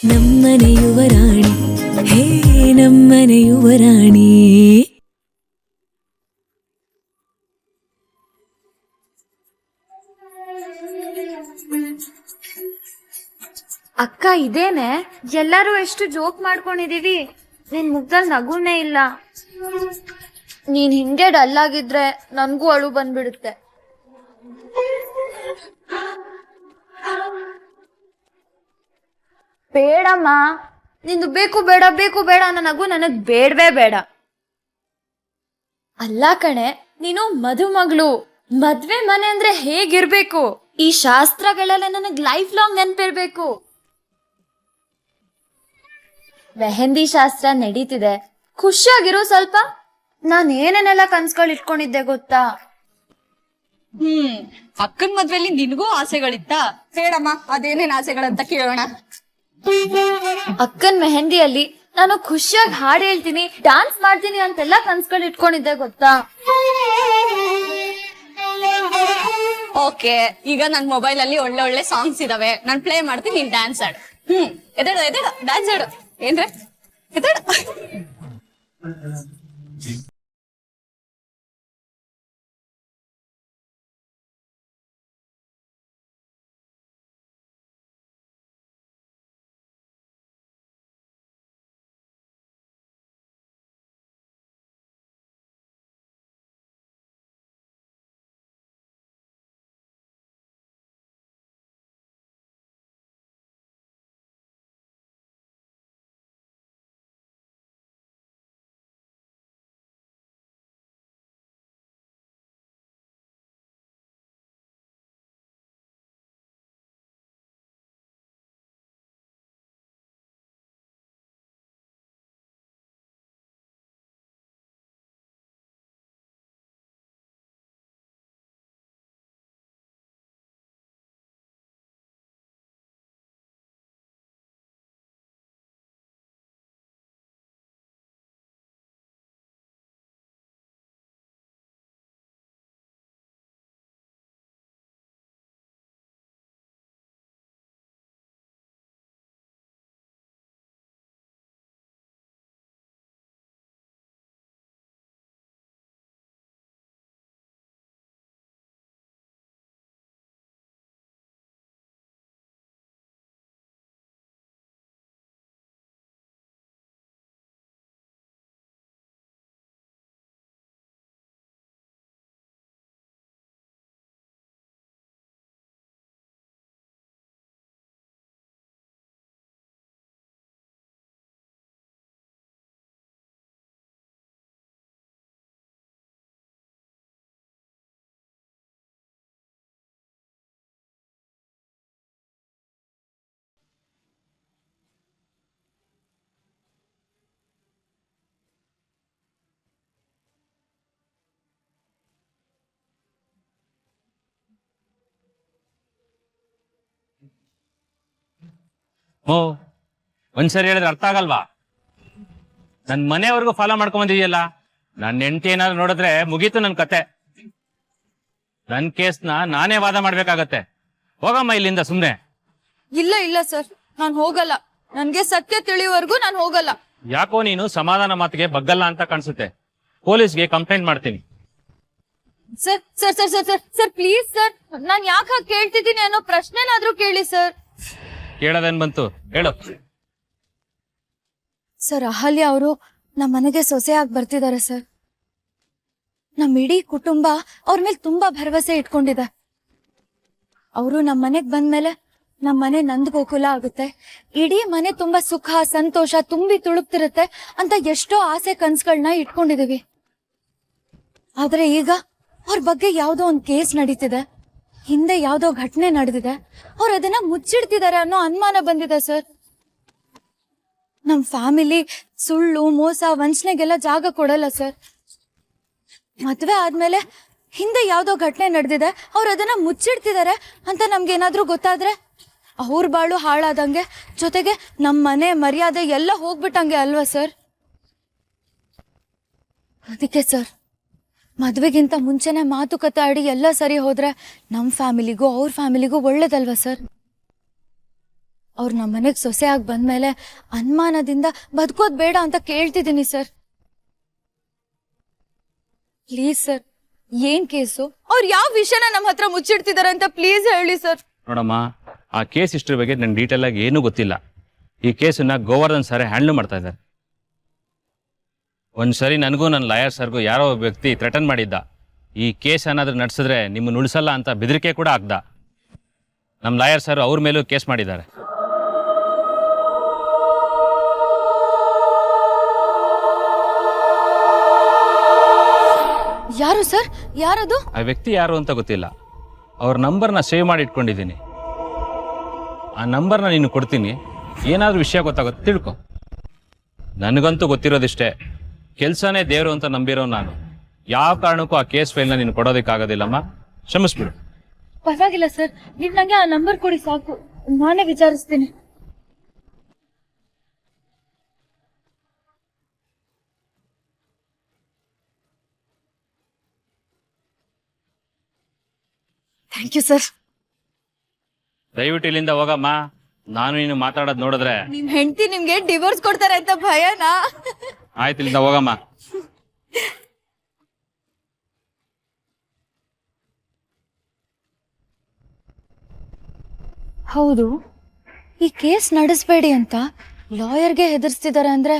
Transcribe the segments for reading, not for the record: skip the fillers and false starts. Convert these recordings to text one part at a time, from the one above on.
ನಮ್ಮನೆ ಯುವರಾಣಿ ಹೇ ನಮ್ಮನೆ ಯುವರಾಣಿ. ಅಕ್ಕ ಇದೇನೆ ಎಲ್ಲರೂ ಎಷ್ಟು ಜೋಕ್ ಮಾಡ್ಕೊಂಡಿದೀವಿ, ನಿನ್ ಮುಗ್ದಲ್ಲಿ ನಗುನೇ ಇಲ್ಲ. ನೀನ್ ಹಿಂಗೆ ಡಲ್ ಆಗಿದ್ರೆ ನನ್ಗೂ ಅಳು ಬಂದ್ಬಿಡುತ್ತೆ. ಬೇಡಮ್ಮ, ನಿಂದು ಬೇಕು ಬೇಡ ಬೇಕು ಬೇಡ ಅನ್ನೋ ನಗು ನನಗ್ ಬೇಡವೇ ಬೇಡ. ಅಲ್ಲ ಕಣೆ, ನೀನು ಮದುಮಗಳು, ಮದ್ವೆ ಮನೆ ಅಂದ್ರೆ ಹೇಗಿರ್ಬೇಕು, ಈ ಶಾಸ್ತ್ರಗಳೆಲ್ಲ ನನಗ್ ಲೈಫ್ ಲಾಂಗ್ ನೆನ್ಪಿರ್ಬೇಕು. ಮೆಹಂದಿ ಶಾಸ್ತ್ರ ನಡೀತಿದೆ, ಖುಷಿಯಾಗಿರೋ ಸ್ವಲ್ಪ. ನಾನ್ ಏನೇನೆಲ್ಲ ಕನ್ಸ್ಗಳು ಇಟ್ಕೊಂಡಿದ್ದೆ ಗೊತ್ತಾ? ಅಕ್ಕನ್ ಮದ್ವೆಲಿ ನಿನ್ಗೂ ಆಸೆಗಳಿತ್ತ? ಹೇಳಮ್ಮ, ಅದೇನೇನ್ ಆಸೆಗಳಂತ ಕೇಳೋಣ. ಅಕ್ಕನ್ ಮೆಹಂದಿಯಲ್ಲಿ ನಾನು ಖುಷಿಯಾಗಿ ಹಾಡು ಹೇಳ್ತೀನಿ, ಡಾನ್ಸ್ ಮಾಡ್ತೀನಿ ಅಂತೆಲ್ಲ ಕನ್ಸ್ಗಳು ಇಟ್ಕೊಂಡಿದ್ದೆ ಗೊತ್ತಾ? ಓಕೆ, ಈಗ ನನ್ ಮೊಬೈಲ್ ಅಲ್ಲಿ ಒಳ್ಳೆ ಒಳ್ಳೆ ಸಾಂಗ್ಸ್ ಇದಾವೆ, ನಾನ್ ಪ್ಲೇ ಮಾಡ್ತೀನಿ, ನೀನ್ ಡ್ಯಾನ್ಸ್ ಆಡು. ಎದೇಳು ಎದೇಳು, ಡ್ಯಾನ್ಸ್ ಆಡು. ಏನ್ರೆ ಎದೇಳು. ಒಂದ್ಸರಿ ಹೇಳಿದ್ರೆ ಅರ್ಥ ಆಗಲ್ವಾ? ನನ್ ಮನೆವರೆಗೂ ಫಾಲೋ ಮಾಡ್ಕೊಂಡ್ ಬಂದಿದೆಯಲ್ಲ, ನನ್ನ ಹೆಂಡತಿ ಏನಾದ್ರು ನೋಡಿದ್ರೆ ಮುಗೀತು ನನ್ ಕತೆ. ನನ್ ಕೇಸ್ನ ನಾನೇ ವಾದ ಮಾಡ್ಬೇಕಾಗತ್ತೆ. ಹೋಗಮ್ಮ ಇಲ್ಲಿಂದ ಸುಮ್ನೆ. ಇಲ್ಲ ಇಲ್ಲ ಸರ್, ನಾನ್ ಹೋಗಲ್ಲ. ನನ್ಗೆ ಸತ್ಯ ತಿಳಿಯುವವರೆಗೂ ನಾನು ಹೋಗಲ್ಲ. ಯಾಕೋ ನೀನು ಸಮಾಧಾನ ಮಾತಿಗೆ ಬಗ್ಗಲ್ಲ ಅಂತ ಕಾಣಿಸುತ್ತೆ. ಪೊಲೀಸ್ಗೆ ಕಂಪ್ಲೇಂಟ್ ಮಾಡ್ತೀನಿ. Sir sir sir sir sir sir please sir, ನಾನ್ ಯಾಕೆ ಹಾಗೆ ಕೇಳ್ತಿದ್ದೀನಿ ಅನ್ನೋ ಪ್ರಶ್ನೆನಾದ್ರೂ ಕೇಳಿ ಸರ್. ಕೇಳೋದೇನ್ ಬಂತು ಹೇಳು. ಸರ್, ಅಹಲ್ಯ ಅವರು ನಮ್ಮ ಮನೆಗೆ ಸೊಸೆಯಾಗಿ ಬರ್ತಿದ್ದಾರೆ ಸರ್. ನಮ್ಮ ಇಡೀ ಕುಟುಂಬ ಅವ್ರ ಮೇಲೆ ತುಂಬಾ ಭರವಸೆ ಇಟ್ಕೊಂಡಿದೆ. ಅವರು ನಮ್ಮ ಮನೆಗ್ ಬಂದ್ಮೇಲೆ ನಮ್ಮ ಮನೆ ನಂದ್ ಗೋಕುಲ ಆಗುತ್ತೆ, ಇಡೀ ಮನೆ ತುಂಬಾ ಸುಖ ಸಂತೋಷ ತುಂಬಿ ತುಳುಕ್ತಿರುತ್ತೆ ಅಂತ ಎಷ್ಟೋ ಆಸೆ ಕನ್ಸುಗಳನ್ನ ಇಟ್ಕೊಂಡಿದೀವಿ. ಆದ್ರೆ ಈಗ ಅವ್ರ ಬಗ್ಗೆ ಯಾವ್ದೋ ಒಂದ್ ಕೇಸ್ ನಡೀತಿದೆ, ಹಿಂದೆ ಯಾವ್ದೋ ಘಟನೆ ನಡೆದಿದೆ, ಅವ್ರು ಅದನ್ನ ಮುಚ್ಚಿಡ್ತಿದ್ದಾರೆ ಅನ್ನೋ ಅನುಮಾನ ಬಂದಿದೆ ಸರ್. ನಮ್ ಫ್ಯಾಮಿಲಿ ಸುಳ್ಳು ಮೋಸ ವಂಚನೆಗೆಲ್ಲ ಜಾಗ ಕೊಡಲ್ಲ ಸರ್. ಮದ್ವೆ ಆದ್ಮೇಲೆ ಹಿಂದೆ ಯಾವ್ದೋ ಘಟನೆ ನಡೆದಿದೆ, ಅವ್ರು ಅದನ್ನ ಮುಚ್ಚಿಡ್ತಿದ್ದಾರೆ ಅಂತ ನಮ್ಗೇನಾದ್ರೂ ಗೊತ್ತಾದ್ರೆ ಅವ್ರ ಬಾಳು ಹಾಳಾದಂಗೆ, ಜೊತೆಗೆ ನಮ್ ಮನೆ ಮರ್ಯಾದೆ ಎಲ್ಲ ಹೋಗ್ಬಿಟ್ಟಂಗೆ ಅಲ್ವಾ ಸರ್? ಅದಕ್ಕೆ ಸರ್, ಮದ್ವೆಗಿಂತ ಮುಂಚೆನೆ ಮಾತುಕತೆ ಆಡಿ ಎಲ್ಲ ಸರಿ ಹೋದ್ರೆ ನಮ್ ಫ್ಯಾಮಿಲಿಗೂ ಅವ್ರ ಫ್ಯಾಮಿಲಿಗೂ ಒಳ್ಳೇದಲ್ವಾ ಸರ್? ಅವ್ರು ನಮ್ಮ ಮನೆಗೆ ಸೊಸೆ ಆಗಿ ಬಂದ್ಮೇಲೆ ಅನುಮಾನದಿಂದ ಬದುಕೋದ್ ಬೇಡ ಅಂತ ಕೇಳ್ತಿದ್ದೀನಿ ಸರ್. ಪ್ಲೀಸ್ ಸರ್, ಏನ್ ಕೇಸು? ಅವ್ರು ಯಾವ ವಿಷಯನ ನಮ್ಮ ಹತ್ರ ಮುಚ್ಚಿಡ್ತಿದಾರೆ ಅಂತ ಪ್ಲೀಸ್ ಹೇಳಿ ಸರ್. ನೋಡಮ್ಮ, ಆ ಕೇಸ್ ಹಿಸ್ಟ್ರಿ ಬಗ್ಗೆ ನಂಗೆ ಡೀಟೇಲ್ ಆಗಿ ಏನೂ ಗೊತ್ತಿಲ್ಲ. ಈ ಕೇಸನ್ನ ಗೋವರ್ಧನ್ ಸರ್ ಹ್ಯಾಂಡಲ್ ಮಾಡ್ತಾ ಇದ್ದಾರೆ. ಒಂದ್ಸರಿ ನನಗೂ ನನ್ನ ಲಾಯರ್ ಸರ್ಗೂ ಯಾರೋ ಒಬ್ಬ ವ್ಯಕ್ತಿ ಥ್ರೆಟನ್ ಮಾಡಿದ್ದ, ಈ ಕೇಸ್ ಏನಾದ್ರೂ ನಡೆಸಿದ್ರೆ ನಿಮ್ಮನ್ನು ಉಳಿಸಲ್ಲ ಅಂತ ಬೆದರಿಕೆ ಕೂಡ ಆಗ್ದ. ನಮ್ಮ ಲಾಯರ್ ಸರ್ ಅವ್ರ ಮೇಲೂ ಕೇಸ್ ಮಾಡಿದ್ದಾರೆ. ಯಾರು ಸರ್? ಯಾರದು? ಆ ವ್ಯಕ್ತಿ ಯಾರು ಅಂತ ಗೊತ್ತಿಲ್ಲ. ಅವ್ರ ನಂಬರ್ನ ಸೇವ್ ಮಾಡಿ ಇಟ್ಕೊಂಡಿದ್ದೀನಿ. ಆ ನಂಬರ್ನ ನೀನು ಕೊಡ್ತೀನಿ, ಏನಾದರೂ ವಿಷಯ ಗೊತ್ತಾಗುತ್ತೆ ತಿಳ್ಕೊ. ನನಗಂತೂ ಗೊತ್ತಿರೋದಿಷ್ಟೇ, ಕೆಲಸನೇ ದೇವರು ಅಂತ ನಂಬಿರೋ ನಾನು ಯಾವ ಕಾರಣಕ್ಕೂ ಆ ಕೇಸ್ ಫೈಲ್ನ ನೀನು ಕೊಡೋದಕ್ಕಾಗೋದಿಲ್ಲಮ್ಮ, ಕ್ಷಮಿಸ್ಬಿಡು. ಪರವಾಗಿಲ್ಲ ಸರ್, ನೀವು ನಂಗೆ ಆ ನಂಬರ್ ಕೊಡಿ ಸಾಕು, ನಾನೇ ವಿಚಾರಿಸ್ತೀನಿ. Thank you sir. ದಯವಿಟ್ಟು ಇಲ್ಲಿಂದ ಹೋಗಮ್ಮ. ನಾನು ನೀನು ಮಾತಾಡೋದು ನೋಡಿದ್ರೆ ನಿಮ್ ಹೆಂಡತಿ ನಿಮ್ಗೆ ಡಿವೋರ್ಸ್ ಕೊಡ್ತಾರೆ ಅಂತ ಭಯನಾ? ಆಯ್ತು, ಇಲ್ಲಿಂದ ಹೋಗಮ್ಮ. ಹೌದು, ಈ ಕೇಸ್ ನಡೆಸಬೇಡಿ ಅಂತ ಲಾಯರ್ಗೆ ಹೆದರ್ಸ್ತಿದ್ದಾರೆ ಅಂದ್ರೆ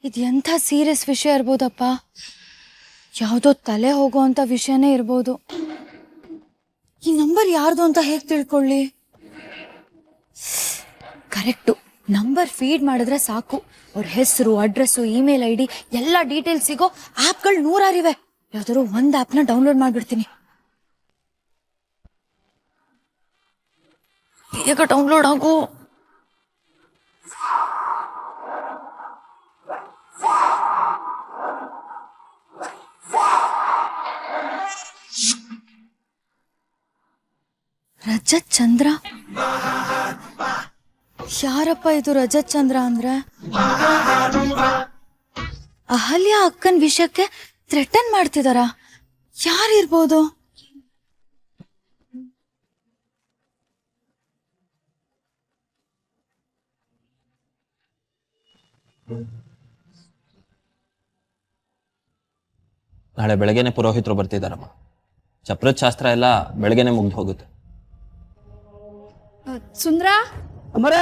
ಇದು ಎಂಥ ಸೀರಿಯಸ್ ವಿಷಯ ಇರ್ಬೋದಪ್ಪ. ಯಾವುದೋ ತಲೆ ಹೋಗೋಂಥ ವಿಷಯನೇ ಇರ್ಬೋದು. ಈ ನಂಬರ್ ಯಾರ್ದು ಅಂತ ಹೇಗೆ ತಿಳ್ಕೊಳ್ಳಿ? ಕರೆಕ್ಟು, ನಂಬರ್ ಫೀಡ್ ಮಾಡಿದ್ರೆ ಸಾಕು, ಅವ್ರ ಹೆಸರು, ಅಡ್ರೆಸ್ಸು, ಇಮೇಲ್ ID ಎಲ್ಲ ಡೀಟೇಲ್ಸ್ ಸಿಗೋ ಆ್ಯಪ್ಗಳು 100 ಇವೆ. ಯಾವ್ದಾದ್ರು ಒಂದು ಆ್ಯಪ್ನ ಡೌನ್ಲೋಡ್ ಮಾಡಿಬಿಡ್ತೀನಿ. ಬೇಗ ಡೌನ್ಲೋಡ್ ಆಗು. ರಜತ್ ಚಂದ್ರ? ಯಾರಪ್ಪ ಇದು ರಜತ್ ಚಂದ್ರ ಅಂದ್ರೆ? ಅಹಲ್ಯ ಅಕ್ಕನ್ ವಿಷಯಕ್ಕೆ ಥ್ರೆಟನ್ ಮಾಡ್ತಿದಾರ? ಯಾರಿರ್ಬೋದು? ನಾಳೆ ಬೆಳಗ್ಗೆನೆ ಪುರೋಹಿತರು ಬರ್ತಿದಾರಮ್ಮ. ಚಪ್ರದ ಶಾಸ್ತ್ರ ಎಲ್ಲ ಬೆಳಗ್ಗೆನೆ ಮುಗ್ದು ಹೋಗುತ್ತೆ. ಸುಂದ್ರ, ಅಮ್ಮರೇ,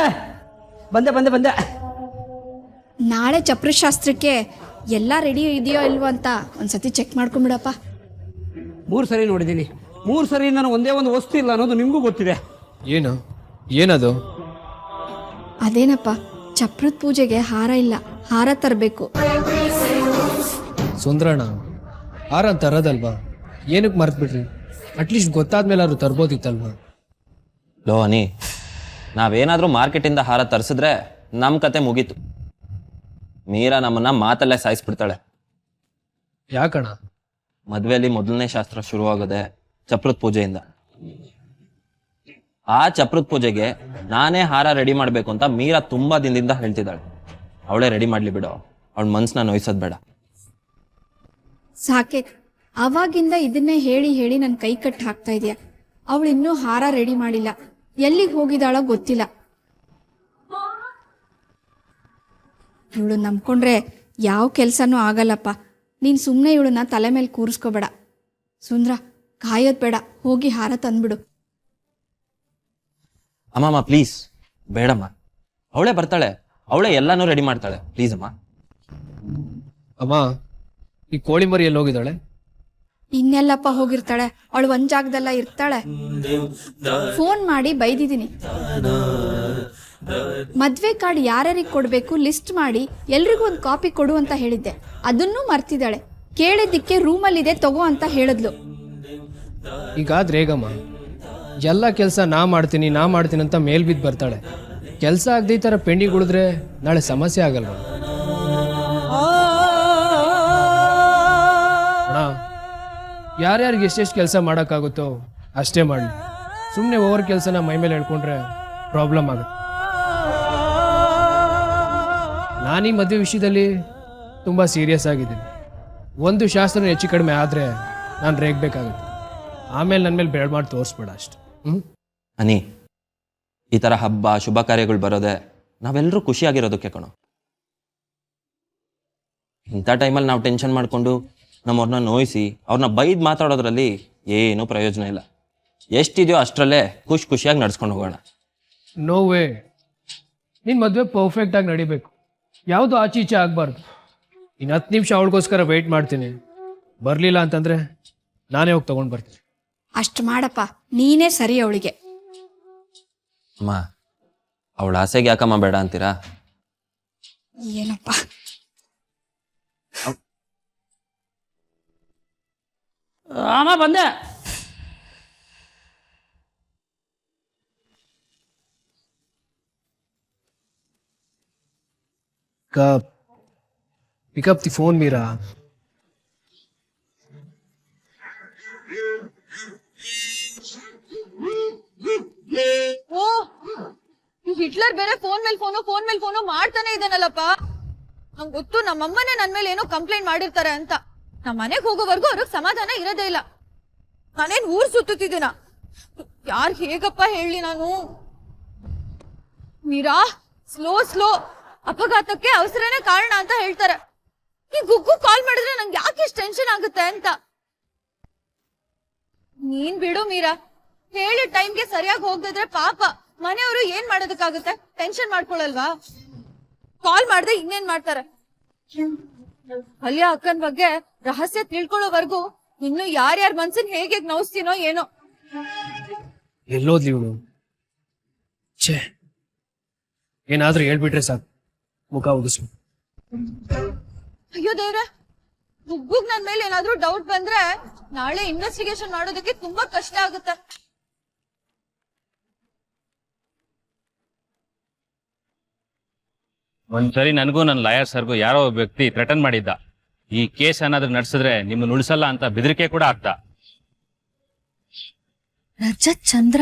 ಬಂದೆ ಬಂದೆ ಬಂದೆ. ನಾಳೆ ಚಪ್ರಶಾಸ್ತ್ರಕ್ಕೆ ಎಲ್ಲ ರೆಡಿ ಇದೆಯೋ ಇಲ್ವೋ ಅಂತ ಒಂದ್ಸತಿ ಚೆಕ್ ಮಾಡ್ಕೊಂಬಿಡಪ್ಪ. 3 ಸರಿ ನೋಡಿದ್ದೀನಿ. 3 ಸರಿ ನಾನು ಒಂದೇ ಒಂದು ವಸ್ತು ಇಲ್ಲ ಅನ್ನೋದು ನಿಮಗೂ ಗೊತ್ತಿದೆ. ಏನದು? ಅದೇನಪ್ಪ, ಚಪ್ರದ ಪೂಜೆಗೆ ಹಾರ ಇಲ್ಲ, ಹಾರ ತರಬೇಕು. ಸುಂದ್ರಣ್ಣ, ಹಾರ ತರೋದಲ್ವಾ? ಏನಕ್ಕೆ ಮರ್ತ್ಬಿಟ್ರಿ? ಅಟ್ಲೀಸ್ಟ್ ಗೊತ್ತಾದ್ಮೇಲೆ ಅವ್ರು ತರ್ಬೋದಿತ್ತಲ್ವಾ? ಲೋ ಅನಿ, ನಾವೇನಾದರೂ ಮಾರ್ಕೆಟಿಂದ ಹಾರ ತರಿಸಿದ್ರೆ ನಮ್ಮ ಕತೆ ಮುಗೀತು. ಮೀರಾ ನಮ್ಮನ್ನ ಮಾತಲ್ಲೇ ಸಾಯಿಸ್ಬಿಡ್ತಾಳೆ. ಯಾಕಣ? ಮದುವೆಯಲ್ಲಿ ಮೊದಲನೇ ಶಾಸ್ತ್ರ ಶುರುವಾಗೋದೆ ಚಪ್ರದ ಪೂಜೆಯಿಂದ. ಆ ಚಪ್ರದ ಪೂಜೆಗೆ ನಾನೇ ಹಾರ ರೆಡಿ ಮಾಡಬೇಕು ಅಂತ ಮೀರಾ ತುಂಬಾ ದಿನದಿಂದ ಹೇಳ್ತಿದ್ದಾಳೆ. ಅವಳೇ ರೆಡಿ ಮಾಡ್ಲಿ ಬಿಡು, ಅವಳ ಮನ್ಸನ್ನ ನೋಯಿಸೋದು ಬೇಡ. ಸಾಕೆ, ಅವಾಗಿಂದ ಇದನ್ನೇ ಹೇಳಿ ಹೇಳಿ ನನ್ನ ಕೈ ಕಟ್ಟಿ ಹಾಕ್ತಾ ಇದೆಯಾ. ಅವಳು ಇನ್ನೂ ಹಾರ ರೆಡಿ ಮಾಡಿಲ್ಲ, ಎಲ್ಲಿಗೆ ಹೋಗಿದ್ದಾಳೋ ಗೊತ್ತಿಲ್ಲ. ಇವಳು ನಂಬ್ಕೊಂಡ್ರೆ ಯಾವ ಕೆಲಸನೂ ಆಗಲ್ಲಪ್ಪ. ನೀನು ಸುಮ್ಮನೆ ಇವಳನ್ನ ತಲೆ ಮೇಲೆ ಕೂರಿಸ್ಕೋಬೇಡ. ಸುಂದ್ರ, ಕಾಯೋದು ಬೇಡ, ಹೋಗಿ ಹಾರ ತಂದ್ಬಿಡು. ಅಮ್ಮಮ್ಮ ಪ್ಲೀಸ್, ಬೇಡಮ್ಮ. ಅವಳೇ ಬರ್ತಾಳೆ, ಅವಳೇ ಎಲ್ಲಾನು ರೆಡಿ ಮಾಡ್ತಾಳೆ. ಪ್ಲೀಸ್ ಅಮ್ಮ. ಅಮ್ಮ, ಈ ಕೋಳಿ ಮರಿ ಎಲ್ಲಿ ಹೋಗಿದ್ದಾಳೆ? ಇನ್ನೆಲ್ಲಪ್ಪ ಹೋಗಿರ್ತಾಳೆ, ಅವಳು ಒಂದ್ ಜಾಗದಲ್ಲ ಇರ್ತಾಳೆ. ಫೋನ್ ಮಾಡಿ ಬೈದಿದ್ದೀನಿ. ಮದ್ವೆ ಕಾರ್ಡ್ ಯಾರ್ಯಾರಿಗೆ ಕೊಡ್ಬೇಕು ಲಿಸ್ಟ್ ಮಾಡಿ ಎಲ್ರಿಗೂ ಒಂದು ಕಾಪಿ ಕೊಡು ಅಂತ ಹೇಳಿದ್ದೆ, ಅದನ್ನೂ ಮರ್ತಿದ್ದಾಳೆ. ಕೇಳಿದ್ದಕ್ಕೆ ರೂಮಲ್ಲಿದೆ ತಗೋ ಅಂತ ಹೇಳಿದ್ಲು. ಈಗಾದ್ರೆ ಹೇಗಮ್ಮ? ಎಲ್ಲ ಕೆಲಸ ನಾ ಮಾಡ್ತೀನಿ ಅಂತ ಮೇಲ್ ಬಿದ್ದು ಬರ್ತಾಳೆ. ಕೆಲಸ ಆಗದೆ ಈ ಥರ ಪೆಂಡಿಂಗ್ ಉಳಿದ್ರೆ ನಾಳೆ ಸಮಸ್ಯೆ ಆಗಲ್ವಾ? ಅಣ್ಣ, ಯಾರ್ಯಾರಿಗೆ ಎಷ್ಟೆಷ್ಟು ಕೆಲಸ ಮಾಡೋಕ್ಕಾಗುತ್ತೋ ಅಷ್ಟೇ ಮಾಡಲಿ. ಸುಮ್ಮನೆ ಓವರ್ ಕೆಲಸನ ಮೈ ಮೇಲೆ ಹೇಳ್ಕೊಂಡ್ರೆ ಪ್ರಾಬ್ಲಮ್ ಆಗುತ್ತೆ. ನಾನೀ ಮದುವೆ ವಿಷಯದಲ್ಲಿ ತುಂಬ ಸೀರಿಯಸ್ ಆಗಿದ್ದೀನಿ. ಒಂದು ಶಾಸ್ತ್ರ ಹೆಚ್ಚು ಕಡಿಮೆ ಆದರೆ ನಾನು ರೇಗಬೇಕಾಗುತ್ತೆ. ಆಮೇಲೆ ನನ್ನ ಮೇಲೆ ಬೇಡ ಮಾಡಿ ತೋರಿಸ್ಬೇಡ ಅಷ್ಟು. ಅನಿ, ಈ ಥರ ಹಬ್ಬ ಶುಭ ಕಾರ್ಯಗಳು ಬರೋದೆ ನಾವೆಲ್ಲರೂ ಖುಷಿಯಾಗಿರೋದಕ್ಕೆ ಕಣೋ. ಇಂಥ ಟೈಮಲ್ಲಿ ನಾವು ಟೆನ್ಷನ್ ಮಾಡಿಕೊಂಡು ನಮ್ಮವ್ರನ್ನ ನೋಯಿಸಿ ಅವ್ರನ್ನ ಬೈದು ಮಾತಾಡೋದ್ರಲ್ಲಿ ಏನೂ ಪ್ರಯೋಜನ ಇಲ್ಲ. ಎಷ್ಟಿದೆಯೋ ಅಷ್ಟರಲ್ಲೇ ಖುಷಿಯಾಗಿ ನಡ್ಸ್ಕೊಂಡು ಹೋಗೋಣ. No way. ನಿನ್ನ ಮದುವೆ ಪರ್ಫೆಕ್ಟಾಗಿ ನಡಿಬೇಕು, ಯಾವುದು ಆಚೆ ಈಚೆ ಆಗಬಾರ್ದು. ಇನ್ನು 10 ನಿಮಿಷ ಅವಳಿಗೋಸ್ಕರ ವೆಯ್ಟ್ ಮಾಡ್ತೀನಿ. ಬರಲಿಲ್ಲ ಅಂತಂದರೆ ನಾನೇ ಹೋಗಿ ತೊಗೊಂಡು ಬರ್ತೀನಿ. ಅಷ್ಟು ಮಾಡಪ್ಪ, ನೀನೇ ಸರಿ ಅವಳಿಗೆ. ಅಮ್ಮ, ಅವಳ ಆಸೆಗೆ ಯಾಕಮ್ಮ ಬೇಡ ಅಂತೀರಾ? ಏನಪ್ಪ ಅಮ್ಮ ಬಂದೆ. Pick up the phone, Meera. ಓ, ಈ ಹಿಟ್ಲರ್ ಬೇರೆ ಫೋನ್ ಮೇಲ್ ಫೋನು ಮಾಡ್ತಾನೆ ಇದ್ದಾನಲ್ಲಪ್ಪ. ನಂಗೆ ಗೊತ್ತು ನಮ್ಮಮ್ಮನೇ ನನ್ ಮೇಲೆ ಏನೋ ಕಂಪ್ಲೇಂಟ್ ಮಾಡಿರ್ತಾರೆ ಅಂತ. ನಮ್ಮ ಮನೆಗೆ ಹೋಗೋವರೆಗೂ ಅವ್ರಿಗೆ ಸಮಾಧಾನ ಇರೋದೇ ಇಲ್ಲ. ನಾನೇನ್ ಊರ್ ಸುತ್ತಿದ್ದೀನ, ಯಾರ್ ಹೇಗಪ್ಪ ಹೇಳಿ ನಾನು. ಮೀರಾ, ಸ್ಲೋ ಅಪಘಾತಕ್ಕೆ ಅವಸರನೇ ಕಾರಣ ಅಂತ ಹೇಳ್ತಾರೆ. ಈ ಗುಗ್ಗು ಕಾಲ್ ಮಾಡಿದ್ರೆ ನಂಗೆ ಯಾಕೆ ಇಷ್ಟು ಟೆನ್ಷನ್ ಆಗುತ್ತೆ ಅಂತ. ನೀನ್ ಬಿಡು ಮೀರಾ, ಹೇಳಿ ಟೈಮ್ಗೆ ಸರಿಯಾಗಿ ಹೋಗದಿದ್ರೆ ಪಾಪ ಮನೆಯವರು ಏನ್ ಮಾಡೋದಕ್ಕಾಗುತ್ತೆ? ಟೆನ್ಷನ್ ಮಾಡ್ಕೊಳಲ್ವಾ? ಕಾಲ್ ಮಾಡ್ದೆ ಇನ್ನೇನ್ ಮಾಡ್ತಾರೆ? ಅಲ್ಲಿಯ ಅಕ್ಕನ್ ಬಗ್ಗೆ ರಹಸ್ಯ ತಿಳ್ಕೊಳ್ಳೋವರೆಗೂ ಇನ್ನು ಯಾರ್ಯಾರ ಮನ್ಸನ್ ಹೇಗೆ ನೋಯಿಸ್ತೀನೋ ಏನೋ. ಎಲ್ಲೋದ್ಲಿ ಇವಳು? ಛೇ, ಏನಾದ್ರೂ ಹೇಳ್ಬಿಟ್ರೆ ಸಾಕು, ಮುಖ ಉಗಿಸು. ಅಯ್ಯೋ ದೇವ್ರೆ, ಗುಗ್ಗುಗ್ ನನ್ ಮೇಲೆ ಏನಾದ್ರೂ ಡೌಟ್ ಬಂದ್ರೆ ನಾಳೆ ಇನ್ವೆಸ್ಟಿಗೇಷನ್ ಮಾಡೋದಕ್ಕೆ ತುಂಬಾ ಕಷ್ಟ ಆಗುತ್ತೆ. ಒಂದ್ಸರಿ ನನಗೂ ನನ್ನ ಲಾಯರ್ ಸರ್ಗೂ ಯಾರೋ ಒಬ್ಬ ವ್ಯಕ್ತಿ ಥ್ರೆಟನ್ ಮಾಡಿದ್ದ. ಈ ಕೇಸ್ ಏನಾದ್ರೂ ನಡೆಸಿದ್ರೆ ನಿಮ್ಮನ್ನ ಉಳಿಸಲ್ಲ ಅಂತ ಬೆದರಿಕೆ ಕೂಡ ಆಗ್ತಾ. ರಜತ್ ಚಂದ್ರ